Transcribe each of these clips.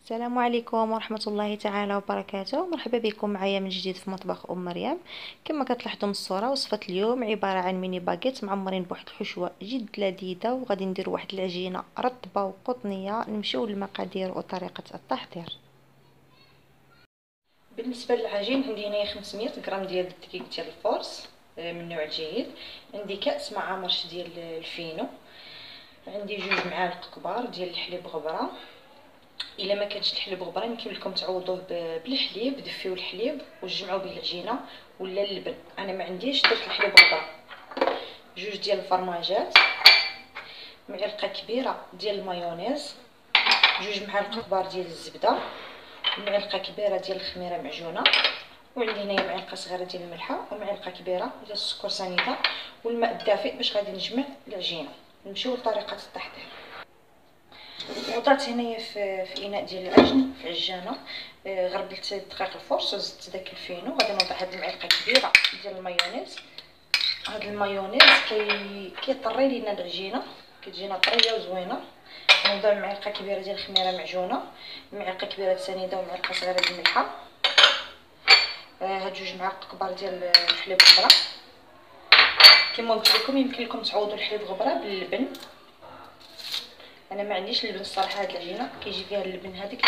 السلام عليكم ورحمة الله تعالى وبركاته. مرحبا بكم معايا من جديد في مطبخ مريم. كما كتلاحظوا من الصورة، وصفة اليوم عبارة عن ميني باغيت معمرين بواحد الحشوة جد لذيذة، وغادي ندير واحد العجينة رطبة وقطنية. نمشيو للمقادير وطريقة التحضير. بالنسبة للعجين، عندي هنايا 500 غرام ديال الدقيق ديال الفورس من النوع الجيد، عندي كأس مع مرش ديال الفينو، عندي 2 معالق كبار ديال الحليب غبرة. الا ما كانش الحليب غبره يمكن لكم تعوضوه بالحليب، دفيو الحليب وتجمعوا به العجينه، ولا اللبن. انا ما عنديش، درت الحليب غبره. 2 ديال الفرماجات، معلقه كبيره ديال المايونيز، 2 معالق كبار ديال الزبده، معلقه كبيره ديال الخميره معجونه، وعندي هنايا معلقه صغيره ديال الملحه، ومعلقه كبيره ديال السكر سنيده، والماء الدافئ باش غادي نجمع العجينه. نمشيو لطريقه التحضير. وضعت هنايا في اناء ديال العجن في عجانه، غربلت دقيق الفرش وزدت داك الفينو. غادي نوضع هاد المعلقه كبيره ديال المايونيز. هاد المايونيز كيطري لينا العجينه، كتجينا طريه وزوينه. نوضع معلقه كبيره ديال الخميره معجونه، معلقه كبيره سنيده، ومعلقه صغيره ديال الملحه. هاد 2 معالق كبار ديال الحليب غبره. كما قلت لكم يمكن لكم تعوضوا الحليب غبره باللبن. انا ما عنديش اللبن الصراحه. هاد العجينه كيجي فيها اللبن هذاك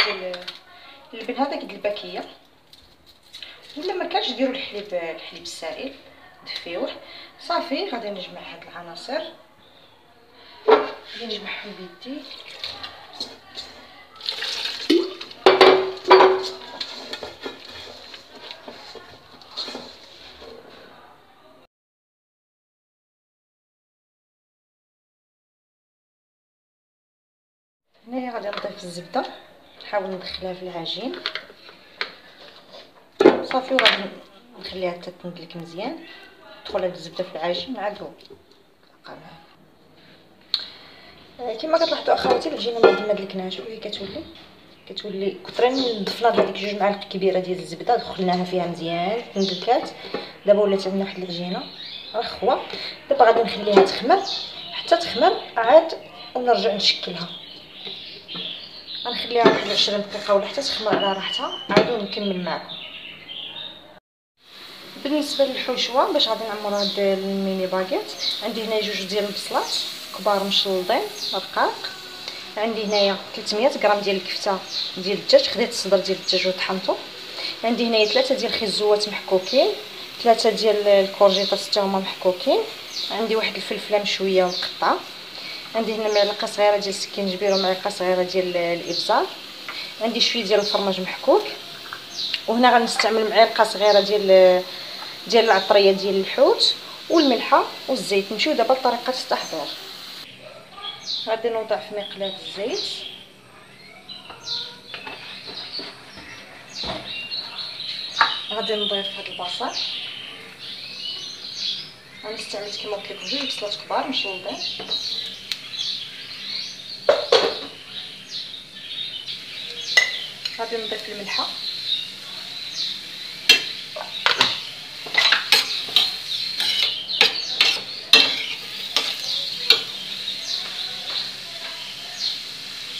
ديال الباكيه، ولا ما كانش ديروا الحليب السائل، دفيوه صافي. غادي نجمع هاد العناصر، غادي نجمعهم بيدي. هنايا غادي نضيف الزبده، نحاول ندخلها في العجين صافي، وغادي نخليها حتى تندلك مزيان. تدخل هاد الزبده في العجين عاد كما كتلاحظوا اخواتي، العجينه ما دلكناهاش وهي كتولي كثرين. ضفنا هذيك 2 معالق كبيره ديال الزبده، دخلناها فيها مزيان تندلكات. دابا ولات عندنا واحد العجينه رخوه. دابا غادي نخليها تخمر حتى تخمر عاد، ونرجع نشكلها. غنخليها واحد 20 دقيقه ولا حتى تخمر على راحتها، عاد ونكمل معكم. بالنسبه للحشوه باش غادي نعمروا هاد الميني باغيت، عندي هنا 2 ديال البصلات كبار مشلضين رقاق، عندي هنايا 300 غرام ديال الكفته ديال الدجاج، خديت الصدر ديال الدجاج وطحنته. عندي هنايا 3 ديال الخزوات محكوكين، 3 ديال الكورجيطات حتى هما محكوكين، عندي واحد الفلفله مشويه ومقطعه، عندي هنا معلقه صغيره ديال السكينجبير ومعلقه صغيره ديال الابزار، عندي شويه ديال الفرماج محكوك، وهنا غنستعمل معلقه صغيره ديال العطريه ديال الحوت والملحه والزيت. نمشيو دابا لطريقه التحضير. غادي نوضع في مقلاة الزيت، غادي نضيف هاد البصل. انا استعملت كما قلت لكم 2 بصلات كبار مشلوضين. غادي نضيف الملحه،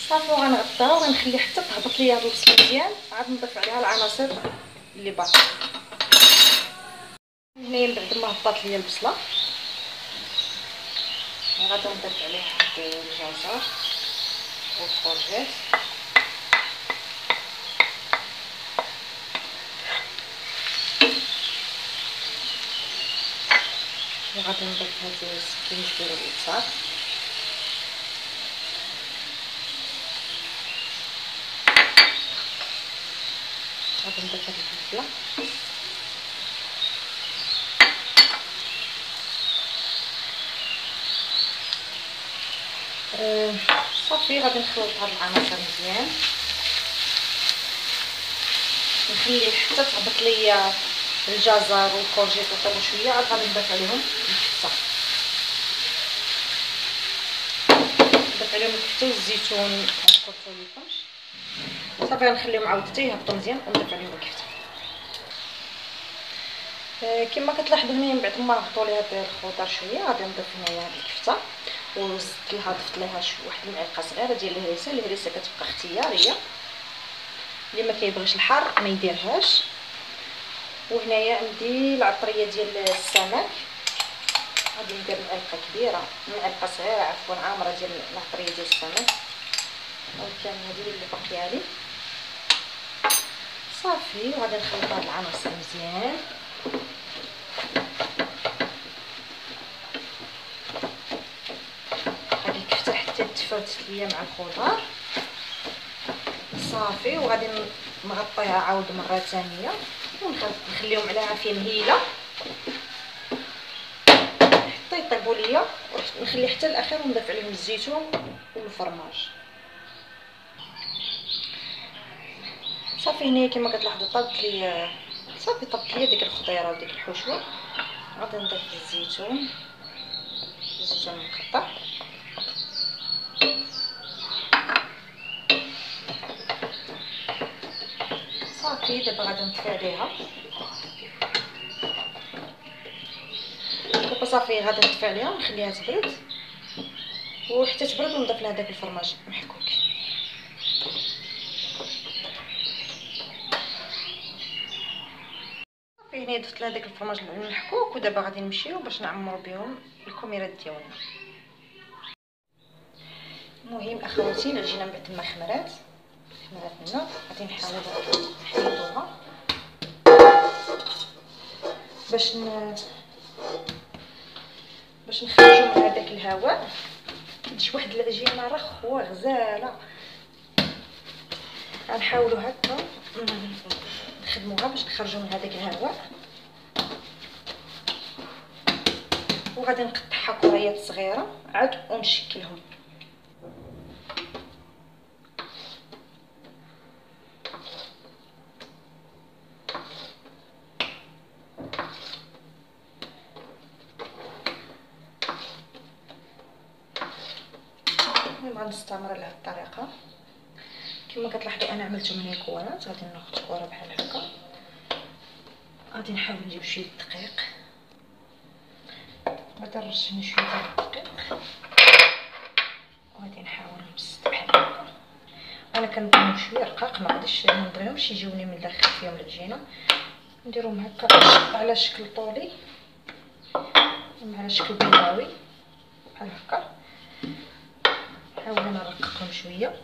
صافي، وغنغطيها وغنخلي حتى تهبط ليا هاد البصله مزيان. عاد نضيف عليها العناصر اللي باقي. هنايا من بعد ما هبطات ليا البصله، غادي نضيف عليها هاد الجزر والكورجيت، وغادي نضيف هاد السكينجبير والابزار، غادي نضيف هاد الفلفله، صافي. غادي نخلط هاد العناصر مزيان، نخلي حتى تهبط ليا الجزر والكورجيط وطيبوا شويه. عاد غادي نضيف عليهم الكفته، نضيف عليهم الكفته والزيتون مقلتو لكمش. صافي غنخليهم عاود حتى يهبطوا مزيان ونضيف عليهم الكفته. كما كتلاحظوا هنايا من بعد ما هبطوا لي هاد الخضر شويه، غادي نضيف هنايا هاد الكفته وزدت لها ضفت لها واحد المعلقه صغيره ديال الهريسه. الهريسه كتبقى اختياريه. اللي ما كيبغيش الحار ما يديرهاش. وهنايا عندي العطريه ديال السمك، غادي ندير معلقه كبيره، معلقه صغيره عفوا عامره ديال العطريه ديال السمك، وكان هذه اللي باقيه لي صافي. وغادي نخلط هاد العناصر مزيان. غادي الكفته حتى تفرت ليا مع الخضار صافي. وغادي نغطيها عاود مره ثانيه ونخليهم على عافيه مهيله حتى يطيبوا ليا، ونخلي حتى الاخير ونضيف عليهم الزيتون والفرماج صافي. هنايا كما كتلاحظوا طابت لي صافي، طابت لي ديك الخضيره وديك الحشوه. غادي نضيف الزيتون مقطع صافي. دابا غادي نطفي عليها، دابا صافي غادي نطفي عليها ونخليها تبرد، وحتى تبرد ونضيف لها داك الفرماج محكوك. صافي هنا ضفت لها داك الفرماج المحكوك، ودابا غادي نمشيو باش نعمرو بهم الكميرات ديالنا. المهم اخواتي العجينه من بعد ما خمرات لنا غادي نحاولوا نحيدوها باش نخرجوا من هذاك الهواء. تجي واحد العجينه رخوه غزاله، غنحاولوا هكا نخدموها باش نخرجوا من هذاك الهواء. وغادي نقطعها كريات صغيره عاد ونشكلهم. غنستمر على هذه الطريقه. كما كتلاحظوا انا عملتهم هنا كورات. غادي ناخذ كره بحال هكا، غادي نحاول نجيب شويه الدقيق، غادي نرش هنا شويه ديال الدقيق، وغادي نحاول نبسط بحال هكا. انا كنبغيهم شويه رقاق، ما غاديش نبغيهمش يجيوني من الداخل فيهم العجينه. نديرهم هكا على شكل طولي على شكل بيضاوي بحال هكا. نحاول نرققهم شويه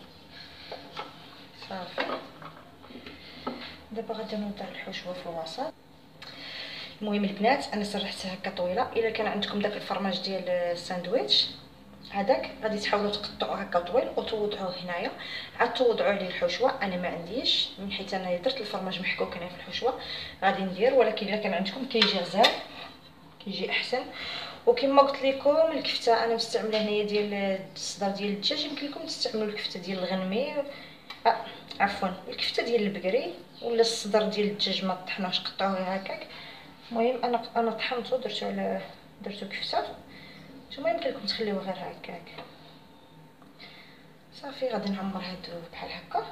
صافي. دابا غادي نوضع الحشوه في الوسط. المهم البنات انا سرحتها هكا طويله. الا كان عندكم داك الفرماج ديال الساندويتش هذاك غادي تحاولوا تقطعوه هكا طويل وتوضعوه هنايا، عاد توضعوا عليه الحشوه. انا ما عنديش، من حيت انا درت الفرماج محكوك هنا في الحشوه غادي ندير، ولكن الا كان عندكم كيجي غزال كيجي احسن. وكما قلت لكم الكفته انا مستعمله هنايا ديال الصدر ديال الدجاج، يمكن لكم تستعملوا الكفته ديال الغنمي عفوا الكفته ديال البقري ولا الصدر ديال الدجاج ما طحناش قطعوه هكاك. المهم انا طحنته درتو كفته، نتوما يمكن لكم تخليوه غير هكاك صافي. غادي نعمر هادو بحال هكا،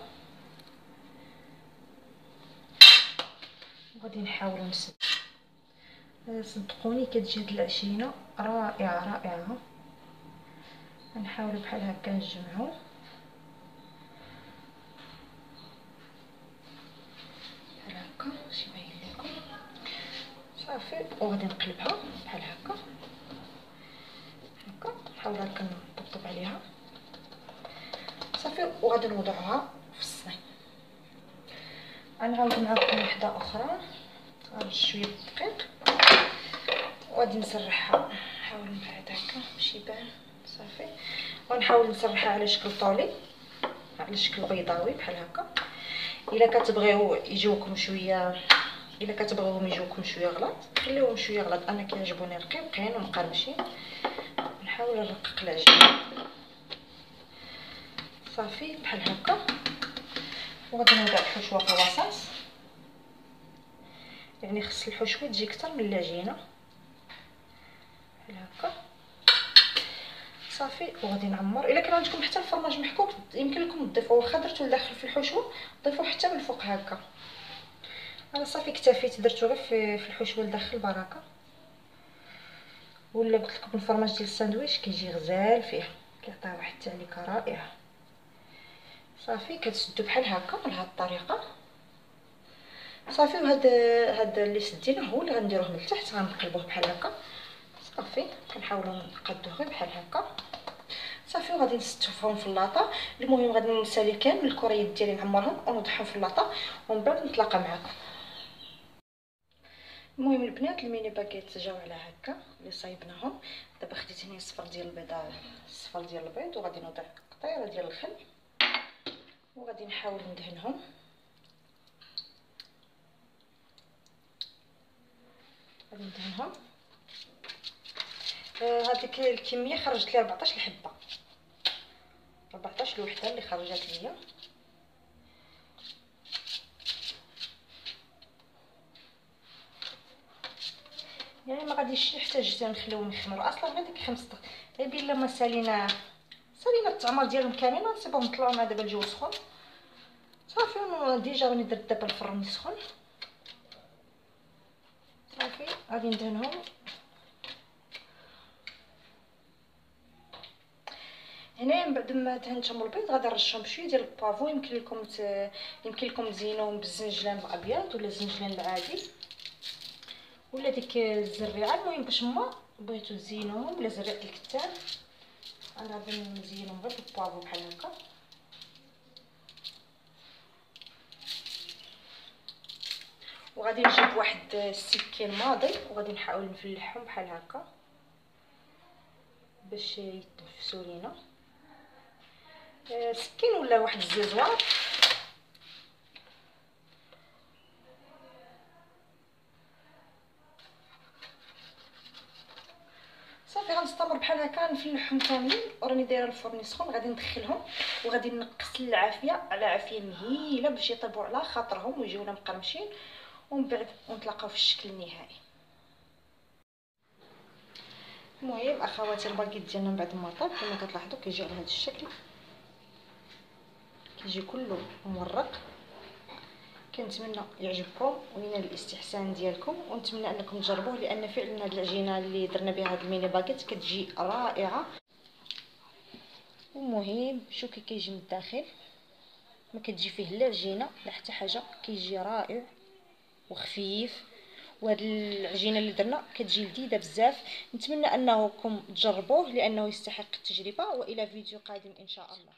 وغادي نحاول نسد. صدقوني كتجي هاد العجينه رائعه رائعه. غنحاول بحال هكا نجمعو بحال هكا باش يبين لكم صافي. وغادي نقلبها بحال هكا نحاول هكا نطبطب عليها صافي. وغادي نوضعوها في الصينيه. غنعاود معكم وحده اخرى، غنرش شويه الدقيق وغادي نسرحها. نحاول نبعد هكا باش يبان صافي. ونحاول نسرحها على شكل طولي على شكل بيضاوي بحال هكا. الا كتبغيو يجيوكم شويه، الا كتبغيوهم يجيوكم شويه غلط خليوهم شويه غلط. انا كيعجبوني رقيقين ومقرمشين. نحاول نرقق العجينه صافي بحال هكا. وغادي نوضع الحشوه في الوسط، يعني خص الحشوه تجي اكثر من العجينه بحال هكا صافي. وغادي نعمر. الا كان عندكم حتى الفرماج محكوك يمكن لكم تضيفوه، واخا درتو لداخل في الحشوه ضيفوه حتى من الفوق هكا. انا صافي اكتفيت درتو غير في الحشوه لداخل بركه. ولا قلت لكم الفرماج ديال الساندويتش كيجي غزال فيه، كيعطيه واحد التعليكه رائعه. صافي كتسدو بحال هكا بهاد الطريقه. صافي وهاد اللي سدينا هو اللي غنديروه من التحت، غنقلبوه بحال هكا. صافي كنحاولوا نقادوه غير بحال هكا. صافي وغادي نستفهم في اللاطه. المهم غادي نسالي كامل الكريات ديالي نعمرهم ونوضعهم في اللاطه ومن بعد نتلاقى معكم. المهم البنات الميني باكيت جاو على هكا اللي صايبناهم. دابا خديت هنا صفر ديال البيضه، صفر ديال البيض، وغادي نوضع قطيره ديال الخل وغادي نحاول ندهنهم. غادي ندهنهم. هذيك الكميه خرجت لي 14 حبه، 14 الوحده اللي خرجت ليا. يعني ما غاديش نحتاج نخليوهم يخمروا اصلا غير ديك 5 دقائق. غير بلا ما سالينا التعمر ديالهم كامل غنصيبهم نطلعوا مع دابا الجو سخون. صافي ديجا راني درت دابا الفرن سخون. صافي غادي ندهنهم. هنايا من بعد ما دهنتهم البيض غادي نرشهم بشويه ديال البافو. يمكن لكم تزينوهم بالزنجلان الابيض ولا الزنجلان العادي ولا ديك الزريعه. المهم باش ما بغيتو تزينوهم ولا زريعه الكتان، انا غادي نزينهم غير بالبافو بحال هكا. وغادي نجيب واحد السكين ماضي وغادي نحاول نفلحهم بحال هكا باش يتنفسوا لينا. سكين ولا واحد الززوار. صافي غنستمر بحال هكا نفلحهم كاملين وراني دايره الفرن سخون. غادي ندخلهم وغادي نقص العافيه على عافيه مهيله باش يطيبوا على خاطرهم ويجيونا مقرمشين، ومن بعد نتلاقاو في الشكل النهائي. المهم اخواتي الباكيت ديالنا من بعد ما طاب كما كتلاحظوا كيجي على هذا الشكل، كيجي كله مورق. كنتمنى يعجبكم وينال الاستحسان ديالكم، ونتمنى انكم تجربوه لان فعلا هاد العجينه اللي درنا بها هاد الميني باكيت كتجي رائعه. المهم شو كيجي من الداخل، ما كتجي فيه لا عجينه لا حتى حاجه، كيجي رائع وخفيف. وهاد العجينه اللي درنا كتجي لذيذه بزاف. نتمنى انكم تجربوه لانه يستحق التجربه. والى فيديو قادم ان شاء الله.